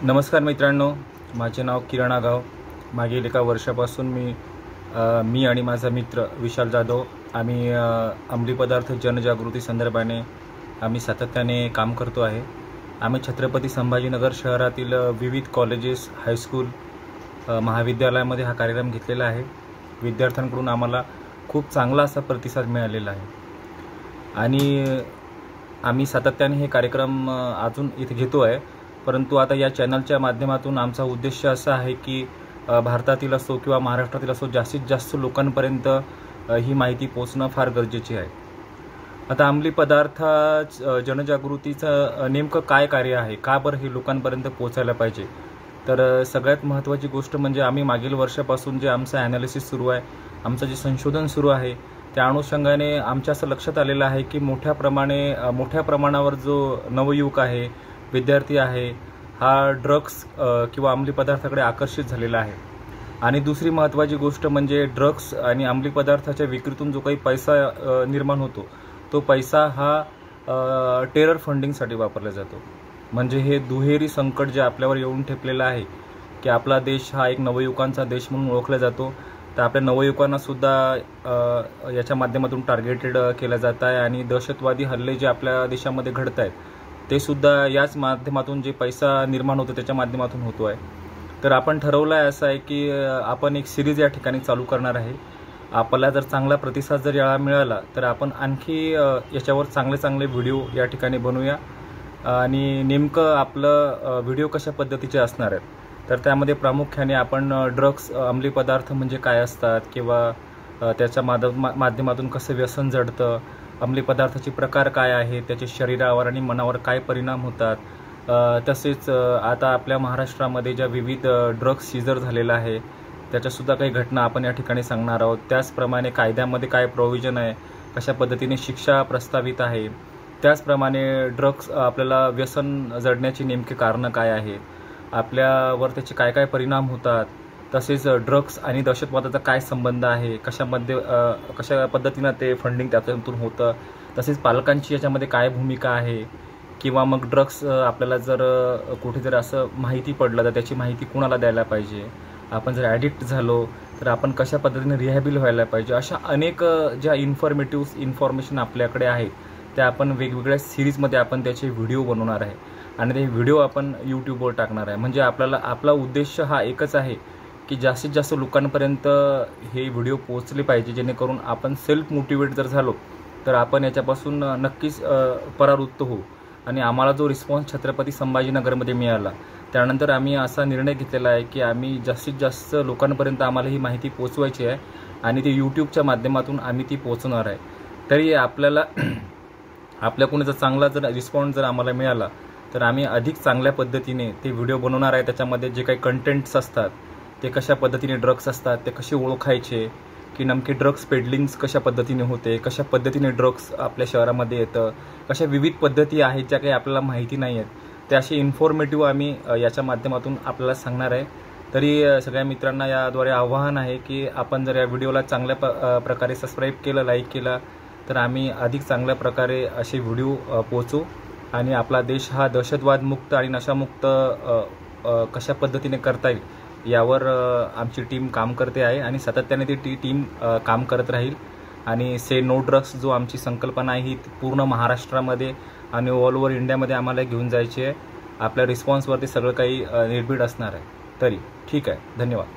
नमस्कार मित्रांनो, माझे नाव किरण आगाव। मागील एका वर्षापासून मी आणि माझा मित्र विशाल जाधव आम्ही अंमली पदार्थ जनजागृती संदर्भाने आम्ही सातत्याने काम करतो आहे। आम्ही छत्रपती संभाजीनगर शहरातील विविध कॉलेजेस, हायस्कूल, महाविद्यालयामध्ये हा कार्यक्रम घेतलेला आहे। विद्यार्थ्यांकडून आम्हाला खूप चांगला असा प्रतिसाद मिळालेला आहे आणि आम्ही सातत्याने हे कार्यक्रम अजून इथे घेतो आहे। परंतु आता या चॅनलच्या माध्यमातून आमचा उद्देश असा आहे की भारतातील असो किंवा महाराष्ट्रातील असो जास्तीत जास्त लोकांपर्यंत ही माहिती पोहोचणं फार गरजेचे आहे। आता अंमली पदार्थ जनजागृतीचं नेमकं काय कार्य आहे, का बरं हे लोकांपर्यंत पोहोचायला पाहिजे? तर सगळ्यात महत्त्वाची गोष्ट म्हणजे आम्ही मागील वर्षापासून जे आमचं ॲनालिसिस सुरू आहे, आमचं जे संशोधन सुरू आहे, त्या अनुषंगाने आमच्या असं लक्षात आलेलं आहे की मोठ्या प्रमाणावर जो नवयुवक आहे, विद्यार्थी आहे, हा ड्रग्स किंवा अंमली पदार्थाकडे आकर्षित झालेला आहे। आणि दुसरी महत्त्वाची गोष्ट म्हणजे ड्रग्स आणि अंमली पदार्थाच्या विक्रीतून जो काही पैसा निर्माण होतो, तो पैसा हा टेरर फंडिंगसाठी वापरला जातो। म्हणजे हे दुहेरी संकट जे आपल्यावर येऊन ठेपलेलं आहे की आपला देश हा एक नवयुवकांचा देश म्हणून ओळखला जातो, तर आपल्या नवयुवकांना सुद्धा याच्या माध्यमातून टार्गेटेड केलं जात आहे आणि दहशतवादी हल्ले जे आपल्या देशामध्ये घडत आहेत ते सुद्धा याच माध्यमातून जे पैसा निर्माण होतो त्याच्या माध्यमातून होतो आहे। तर आपण ठरवलं आहे असं आहे की आपण एक सिरीज या ठिकाणी चालू करणार आहे। आपल्याला जर चांगला प्रतिसाद जर याला मिळाला तर आपण आणखी याच्यावर चांगले व्हिडिओ या ठिकाणी बनवूया। आणि नेमकं आपलं व्हिडिओ कशा पद्धतीचे असणार आहेत, तर त्यामध्ये प्रामुख्याने आपण ड्रग्स, अंमली पदार्थ म्हणजे काय असतात किंवा त्याच्या माध्यमातून कसं व्यसन जडतं, अंमली पदार्थाचे प्रकार काय आहेत, त्याचे शरीरावर आणि मनावर काय परिणाम होतात, तसेच आता आपल्या महाराष्ट्रामध्ये ज्या विविध ड्रग्स सीजर झालेला आहे त्याच्यासुद्धा काही घटना आपण या ठिकाणी सांगणार आहोत। त्याचप्रमाणे कायद्यामध्ये काय प्रोव्हिजन आहे, कशा पद्धतीने शिक्षा प्रस्तावित आहे, त्याचप्रमाणे ड्रग्स आपल्याला व्यसन जडण्याची नेमके कारणं काय आहेत, आपल्यावर त्याचे काय परिणाम होतात, तसेच ड्रग्स आणि दहशतवादाचा काय संबंध आहे, कशा पद्धतीनं ते फंडिंग त्यातून होतं, तसेच पालकांची याच्यामध्ये काय भूमिका आहे, किंवा मग ड्रग्स आपल्याला जर कुठे जर असं माहिती पडलं तर त्याची माहिती कुणाला द्यायला पाहिजे, आपण जर ॲडिक्ट झालो तर आपण कशा पद्धतीने रिहॅबिल व्हायला पाहिजे, अशा अनेक ज्या इन्फॉर्मेशन आपल्याकडे आहेत त्या आपण वेगवेगळ्या सिरीजमध्ये आपण त्याचे व्हिडिओ बनवणार आहे आणि ते व्हिडिओ आपण यूट्यूबवर टाकणार आहे। म्हणजे आपला उद्देश हा एकच आहे की जास्तीत जास्त लोकांपर्यंत हे व्हिडिओ पोहोचले पाहिजे, जेणेकरून आपण सेल्फ मोटिवेट जर झालो तर आपण याच्यापासून नक्कीच परावृत्त होऊ। आणि आम्हाला जो रिस्पॉन्स छत्रपती संभाजीनगरमध्ये मिळाला त्यानंतर आम्ही असा निर्णय घेतलेला आहे की आम्ही जास्तीत जास्त लोकांपर्यंत आम्हाला ही माहिती पोचवायची आहे आणि ती यूट्यूबच्या माध्यमातून आम्ही ती पोचवणार आहे। तरी आपल्याकडून जर चांगला रिस्पॉन्स जर आम्हाला मिळाला तर आम्ही अधिक चांगल्या पद्धतीने ते व्हिडिओ बनवणार आहे। त्याच्यामध्ये जे काही कंटेंट्स असतात, ते कशा पद्धतीने ड्रग्स असतात ते कसे ओळखायचे, की नेमके ड्रग्स पेडलिंग्स कशा पद्धतीने होते, कशा पद्धतीने ड्रग्स आपल्या शहरामध्ये येतं, कशा विविध पद्धती आहेत ज्या काही आपल्याला माहिती नाही आहेत, ते असे इन्फॉर्मेटिव्ह आम्ही याच्या माध्यमातून आपल्याला सांगणार आहे। तरी सगळ्या मित्रांना याद्वारे आवाहन आहे की आपण जर या व्हिडिओला चांगल्या प्रकारे सबस्क्राईब केलं, लाईक केला तर आम्ही अधिक चांगल्या प्रकारे असे व्हिडिओ पोचवू आणि आपला देश हा दहशतवादमुक्त आणि नशामुक्त कशा पद्धतीने करता येईल यावर आमची टीम काम करते आहे आणि सातत्याने ती टीम काम करत राहील। आणि से नो ड्रग्स जो आमची संकल्पना आहे ही पूर्ण महाराष्ट्रामध्ये आणि ऑल ओव्हर इंडियामध्ये आम्हाला घेऊन जायची आहे। आपल्या रिस्पॉन्सवरती सगळं काही निर्भीड असणार आहे। तरी ठीक आहे, धन्यवाद।